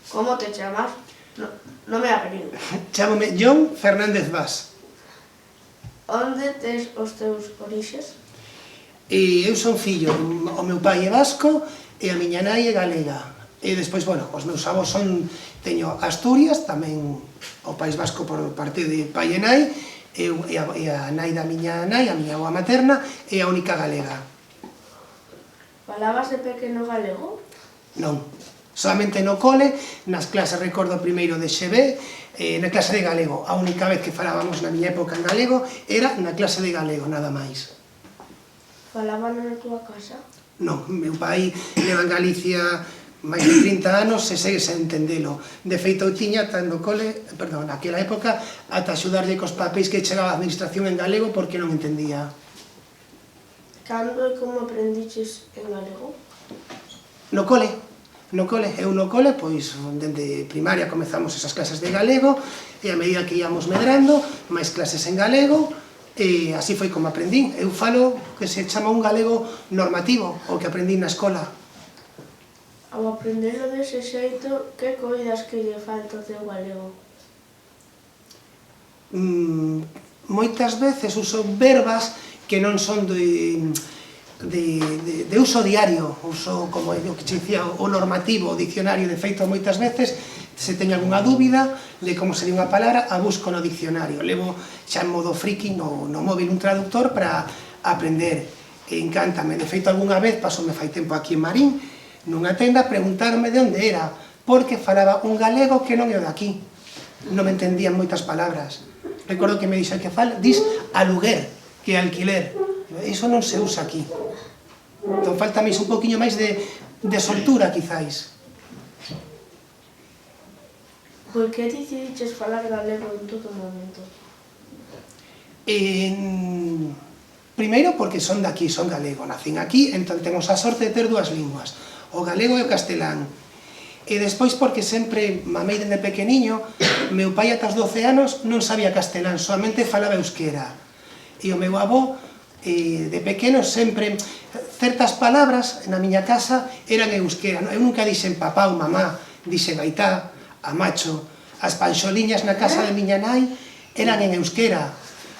Como te chamas? Non me abrigo. Chámome John Fernández Vaz. Onde tes os teus orixes? E eu son fillo, o meu pai é vasco e a miña nai é galega. E despois, bueno, os meus avós son, teño Asturias, tamén o País Vasco por parte de pai e nai, e a nai da miña nai, a miña avoa materna, é a única galega. Falabas de pequeno galego? Non, solamente no cole, nas clases, recordo primeiro de XB, na clase de galego. A única vez que falábamos na miña época en galego era na clase de galego, nada máis. Falaban na túa casa? Non, meu pai leva en Galicia máis de 30 anos e segue sen entendelo. De feito, eu tiña no cole, perdón, naquela época, ata axudarlle cos papéis que chegaba a administración en galego porque non entendía. Cando e como aprendiches en galego? No cole, eu no cole, pois, dende primaria comezamos esas clases de galego e a medida que íamos medrando, máis clases en galego, e así foi como aprendín. Eu falo que se chama un galego normativo, o que aprendín na escola. Ao aprendelo dese xeito, que coidas que lle falta ao teu galego? Moitas veces uso verbas que non son de uso diario, uso, como o que che dicía, o normativo, o diccionario. De feito, moitas veces, se teño algunha dúbida de como sería unha palabra, a busco no diccionario. Levo xa en modo friki no móvil un traductor para aprender. Encántame. De feito, algunha vez, pasoume fai tempo aquí en Marín, nunha tenda, preguntaronme de onde era, porque falaba un galego que non é o de aquí. Non me entendían moitas palabras. Recordo que me dixo que dis aluguer, que é alquiler. Iso non se usa aquí. Entón, faltame un poquinho máis de soltura, quizáis. Por que decidiches falar galego en todo momento? Primeiro, porque son daqui, son galego. Nacín aquí, entón temos a sorte de ter dúas linguas, o galego e o castelán. E despois porque sempre, mamei dende pequeniño, meu pai ata os 12 anos non sabía castelán, solamente falaba euskera. E o meu avó, de pequeno, sempre, certas palabras na miña casa eran euskera. Eu nunca dixen papá ou mamá, dixen aitá, a macho. As panxoliñas na casa de miña nai eran en euskera.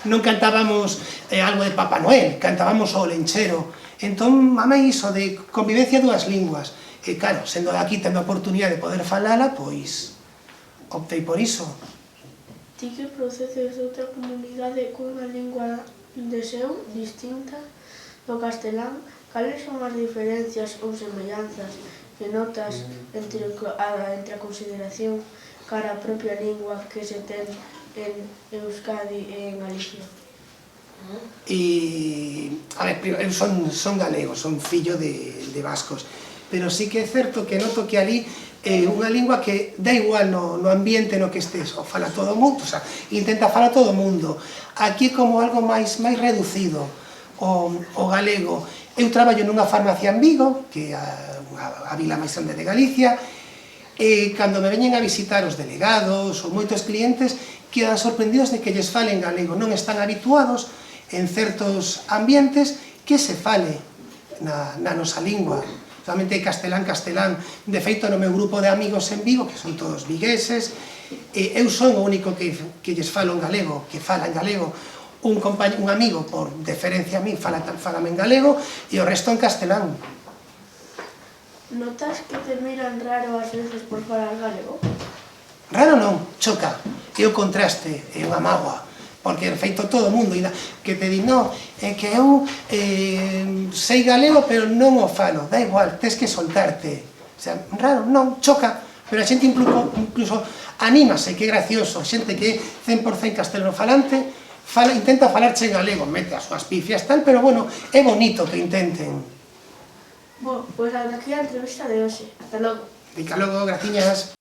Non cantábamos algo de Papá Noel, cantábamos o lenchero. Entón, mamei iso de convivencia dúas linguas. E claro, sendo de aquí, tendo a oportunidade de poder falala, pois optei por iso. Ti que procedes de outra comunidade cunha lingua de seu distinta do castelán, cales son as diferencias ou semellanzas que notas entre a consideración cara a propia lingua que se ten en Euskadi e en Galicia? A ver, eu son galego, son fillo de vascos, pero sí que é certo que noto que ali é unha lingua que dá igual no ambiente no que estés, o fala todo o mundo, o sea, intenta falar todo o mundo. Aquí é como algo máis reducido, o galego. Eu traballo nunha farmacia en Vigo, que é a vila máis grande de Galicia, e cando me veñen a visitar os delegados ou moitos clientes, quedan sorprendidos de que lles falen galego. Non están habituados en certos ambientes que se fale na nosa lingua. Solamente castelán. De feito, no meu grupo de amigos en Vigo, que son todos vigueses, eu son o único que lles falo en galego, que fala en galego. Un amigo, por deferencia a mí, falame en galego, e o resto en castelán. Notas que te miran raro ás veces por falar galego? Raro non, choca. É o contraste, é unha mágoa. Porque, de feito, todo o mundo que te di, non, é que eu sei galego, pero non o falo. Da igual, tes que soltarte. O sea, raro, non, choca. Pero a xente incluso anímase, que é gracioso. A xente que é 100% castelano falante, intenta falarche en galego, mete as súas pifias, tal, pero, bueno, é bonito que intenten. Pois ata aquí a entrevista de hoxe. Ata logo. Fica logo, graciñas.